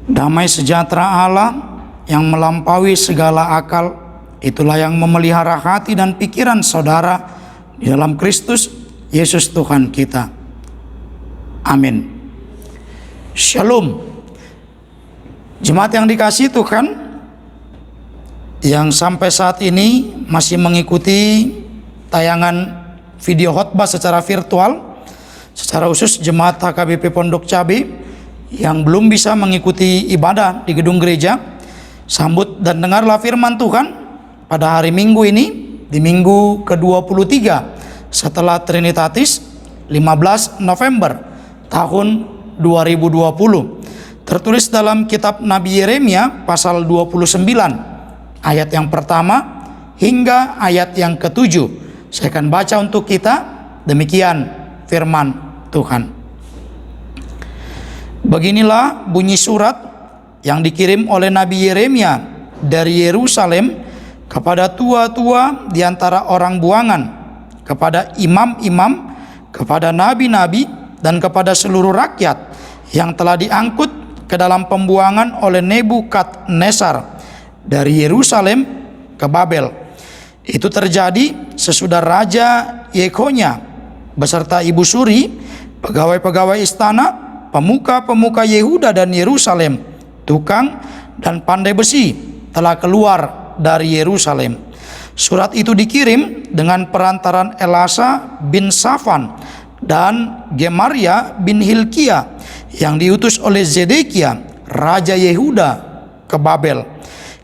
Damai sejahtera Allah yang melampaui segala akal, itulah yang memelihara hati dan pikiran saudara di dalam Kristus Yesus Tuhan kita. Amin. Shalom. Jemaat yang dikasihi Tuhan, yang sampai saat ini masih mengikuti tayangan video khotbah secara virtual, secara khusus jemaat HKBP Pondok Cabe yang belum bisa mengikuti ibadah di gedung gereja, sambut dan dengarlah firman Tuhan pada hari Minggu ini, di minggu ke-23 setelah Trinitatis, 15 November tahun 2020. Tertulis dalam kitab Nabi Yeremia pasal 29 ayat yang pertama hingga ayat yang ke-7. Saya akan baca untuk kita. Demikian firman Tuhan. Beginilah bunyi surat yang dikirim oleh Nabi Yeremia dari Yerusalem kepada tua-tua di antara orang buangan, kepada imam-imam, kepada nabi-nabi, dan kepada seluruh rakyat yang telah diangkut ke dalam pembuangan oleh Nebukadnezar dari Yerusalem ke Babel. Itu terjadi sesudah Raja Yekonya beserta ibu suri, pegawai-pegawai istana, pemuka-pemuka Yehuda dan Yerusalem, tukang dan pandai besi telah keluar dari Yerusalem. Surat itu dikirim dengan perantaran Elasa bin Safan dan Gemaria bin Hilkia yang diutus oleh Zedekia, Raja Yehuda, ke Babel,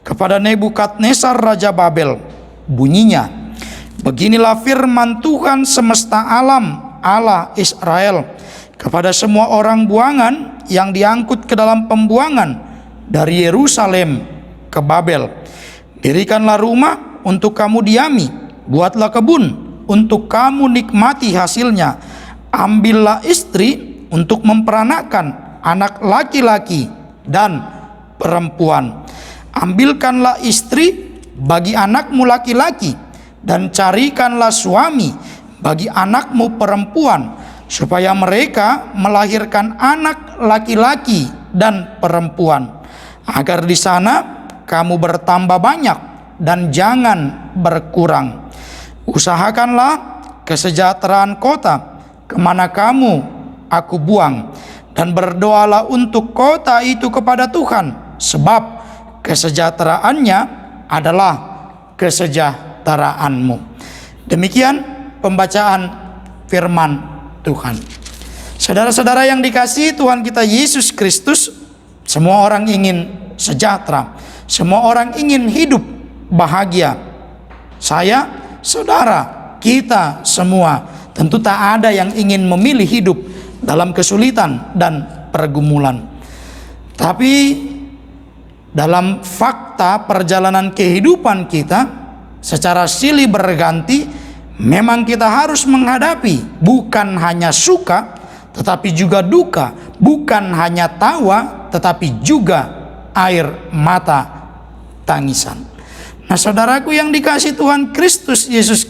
kepada Nebukadnezar Raja Babel. Bunyinya, beginilah firman Tuhan semesta alam, Allah Israel, kepada semua orang buangan yang diangkut ke dalam pembuangan dari Yerusalem ke Babel. Dirikanlah rumah untuk kamu diami, buatlah kebun untuk kamu nikmati hasilnya. Ambillah istri untuk memperanakkan anak laki-laki dan perempuan. Ambilkanlah istri bagi anakmu laki-laki, dan carikanlah suami bagi anakmu perempuan, supaya mereka melahirkan anak laki-laki dan perempuan, agar di sana kamu bertambah banyak dan jangan berkurang. Usahakanlah kesejahteraan kota kemana kamu aku buang, dan berdoalah untuk kota itu kepada Tuhan, sebab kesejahteraannya adalah kesejahteraanmu. Demikian pembacaan firman Tuhan. Saudara-saudara yang dikasihi Tuhan kita Yesus Kristus, semua orang ingin sejahtera, semua orang ingin hidup bahagia. Saya, saudara, kita semua tentu tak ada yang ingin memilih hidup dalam kesulitan dan pergumulan. Tapi dalam fakta perjalanan kehidupan kita secara silih berganti, memang kita harus menghadapi bukan hanya suka tetapi juga duka, bukan hanya tawa tetapi juga air mata tangisan. Nah, saudaraku yang dikasihi Tuhan Kristus Yesus,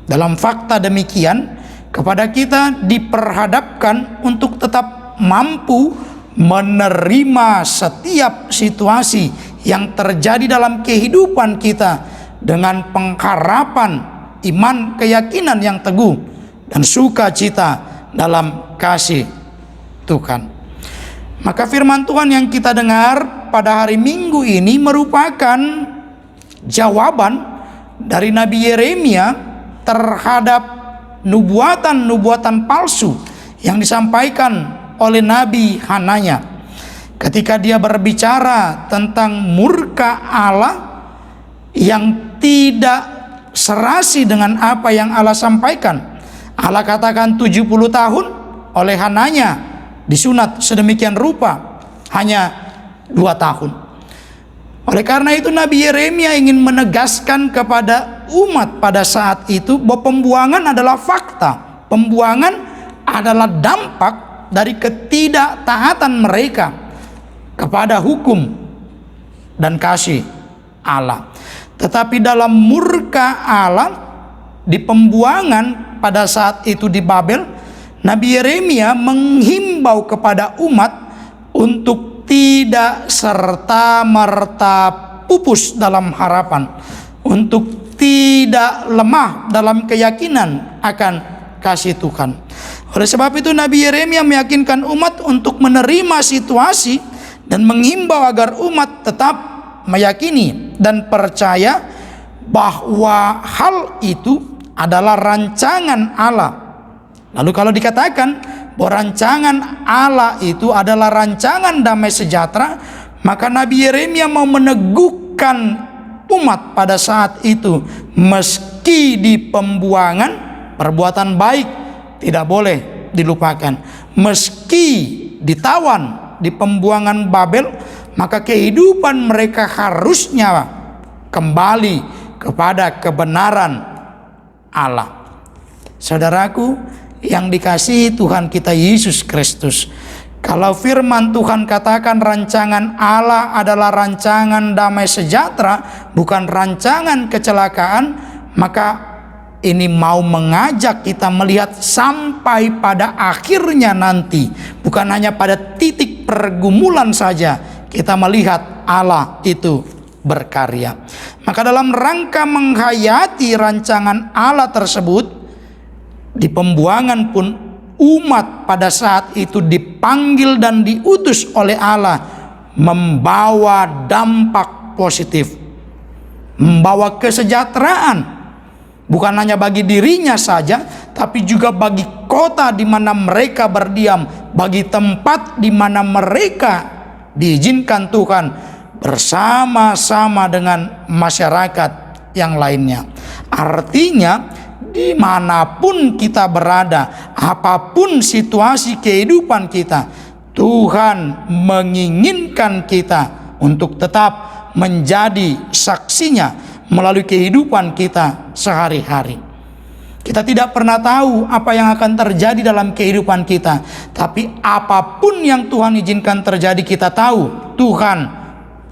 dalam fakta demikian kepada kita diperhadapkan untuk tetap mampu menerima setiap situasi yang terjadi dalam kehidupan kita dengan pengharapan iman, keyakinan yang teguh, dan sukacita dalam kasih Tuhan. Maka firman Tuhan yang kita dengar pada hari Minggu ini merupakan jawaban dari Nabi Yeremia terhadap nubuatan-nubuatan palsu yang disampaikan oleh Nabi Hananya ketika dia berbicara tentang murka Allah yang tidak serasi dengan apa yang Allah sampaikan. Allah katakan 70 tahun, oleh Hananya disunat sedemikian rupa hanya 2 tahun. Oleh karena itu Nabi Yeremia ingin menegaskan kepada umat pada saat itu bahwa pembuangan adalah fakta. Pembuangan adalah dampak dari ketidaktaatan mereka kepada hukum dan kasih Allah. Tetapi dalam murka Allah di pembuangan pada saat itu di Babel, Nabi Yeremia menghimbau kepada umat untuk tidak serta-merta pupus dalam harapan, untuk tidak lemah dalam keyakinan akan kasih Tuhan. Oleh sebab itu Nabi Yeremia meyakinkan umat untuk menerima situasi dan mengimbau agar umat tetap meyakini dan percaya bahwa hal itu adalah rancangan Allah. Lalu kalau dikatakan bahwa rancangan Allah itu adalah rancangan damai sejahtera, maka Nabi Yeremia mau meneguhkan umat pada saat itu, meski di pembuangan, perbuatan baik tidak boleh dilupakan. Meski ditawan di pembuangan Babel, maka kehidupan mereka harusnya kembali kepada kebenaran Allah. Saudaraku yang dikasihi Tuhan kita Yesus Kristus, kalau firman Tuhan katakan rancangan Allah adalah rancangan damai sejahtera, bukan rancangan kecelakaan, maka ini mau mengajak kita melihat sampai pada akhirnya nanti, bukan hanya pada titik pergumulan saja kita melihat Allah itu berkarya. Maka dalam rangka menghayati rancangan Allah tersebut, di pembuangan pun umat pada saat itu dipanggil dan diutus oleh Allah membawa dampak positif, membawa kesejahteraan, bukan hanya bagi dirinya saja, tapi juga bagi kota di mana mereka berdiam, bagi tempat di mana mereka diizinkan Tuhan bersama-sama dengan masyarakat yang lainnya. Artinya dimanapun kita berada, apapun situasi kehidupan kita, Tuhan menginginkan kita untuk tetap menjadi saksinya melalui kehidupan kita sehari-hari. Kita tidak pernah tahu apa yang akan terjadi dalam kehidupan kita, tapi apapun yang Tuhan izinkan terjadi, kita tahu Tuhan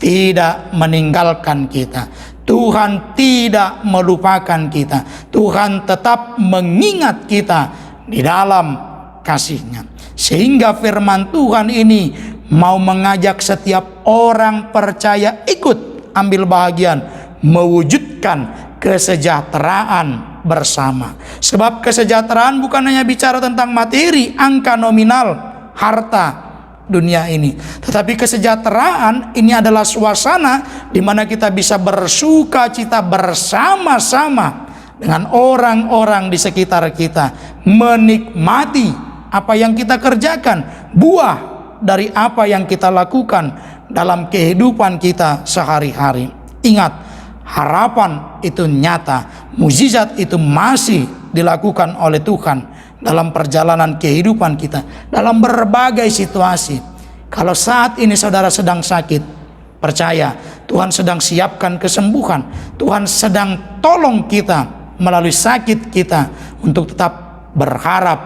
tidak meninggalkan kita, Tuhan tidak melupakan kita, Tuhan tetap mengingat kita di dalam kasih-Nya. Sehingga firman Tuhan ini mau mengajak setiap orang percaya ikut ambil bahagian mewujudkan kesejahteraan bersama. Sebab kesejahteraan bukan hanya bicara tentang materi, angka nominal, harta dunia ini, tetapi kesejahteraan ini adalah suasana di mana kita bisa bersuka cita bersama-sama dengan orang-orang di sekitar kita, menikmati apa yang kita kerjakan, buah dari apa yang kita lakukan dalam kehidupan kita sehari-hari. Ingat, harapan itu nyata, mukjizat itu masih dilakukan oleh Tuhan dalam perjalanan kehidupan kita, dalam berbagai situasi. Kalau saat ini saudara sedang sakit, percaya Tuhan sedang siapkan kesembuhan, Tuhan sedang tolong kita melalui sakit kita untuk tetap berharap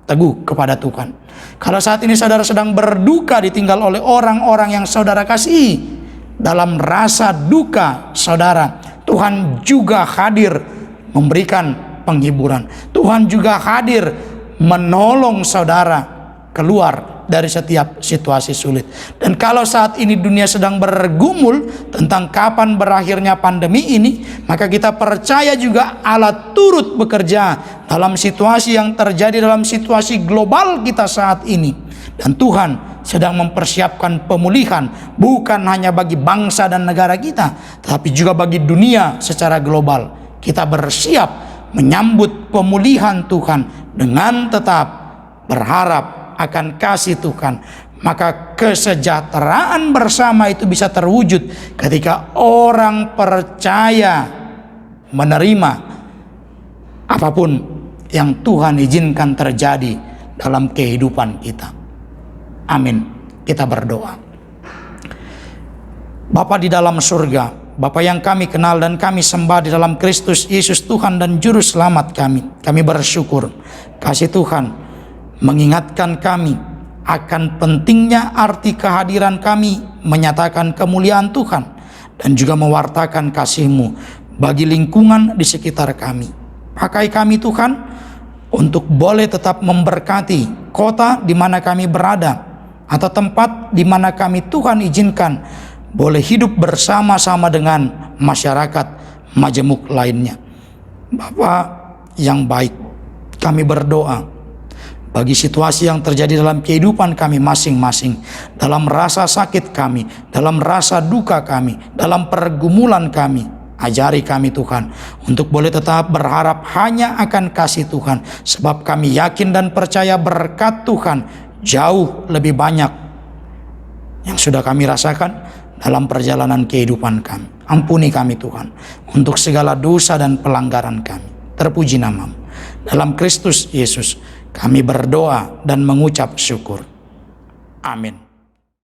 teguh kepada Tuhan. Kalau saat ini saudara sedang berduka, ditinggal oleh orang-orang yang saudara kasihi, dalam rasa duka saudara, Tuhan juga hadir memberikan penghiburan. Tuhan juga hadir menolong saudara keluar dari setiap situasi sulit. Dan kalau saat ini dunia sedang bergumul tentang kapan berakhirnya pandemi ini, maka kita percaya juga Allah turut bekerja dalam situasi yang terjadi dalam situasi global kita saat ini. Dan Tuhan sedang mempersiapkan pemulihan bukan hanya bagi bangsa dan negara kita, tapi juga bagi dunia secara global. Kita bersiap menyambut pemulihan Tuhan dengan tetap berharap akan kasih Tuhan. Maka kesejahteraan bersama itu bisa terwujud ketika orang percaya menerima apapun yang Tuhan izinkan terjadi dalam kehidupan kita. Amin. Kita berdoa. Bapa di dalam surga, Bapa yang kami kenal dan kami sembah di dalam Kristus Yesus Tuhan dan Juru Selamat kami bersyukur kasih Tuhan mengingatkan kami akan pentingnya arti kehadiran kami menyatakan kemuliaan Tuhan dan juga mewartakan kasih-Mu bagi lingkungan di sekitar kami. Pakai kami Tuhan untuk boleh tetap memberkati kota di mana kami berada, atau tempat di mana kami Tuhan izinkan boleh hidup bersama-sama dengan masyarakat majemuk lainnya. Bapa yang baik, kami berdoa bagi situasi yang terjadi dalam kehidupan kami masing-masing, dalam rasa sakit kami, dalam rasa duka kami, dalam pergumulan kami. Ajari kami Tuhan untuk boleh tetap berharap hanya akan kasih Tuhan, sebab kami yakin dan percaya berkat Tuhan jauh lebih banyak yang sudah kami rasakan dalam perjalanan kehidupan kami. Ampuni kami Tuhan untuk segala dosa dan pelanggaran kami. Terpuji nama-Mu. Dalam Kristus Yesus kami berdoa dan mengucap syukur. Amin.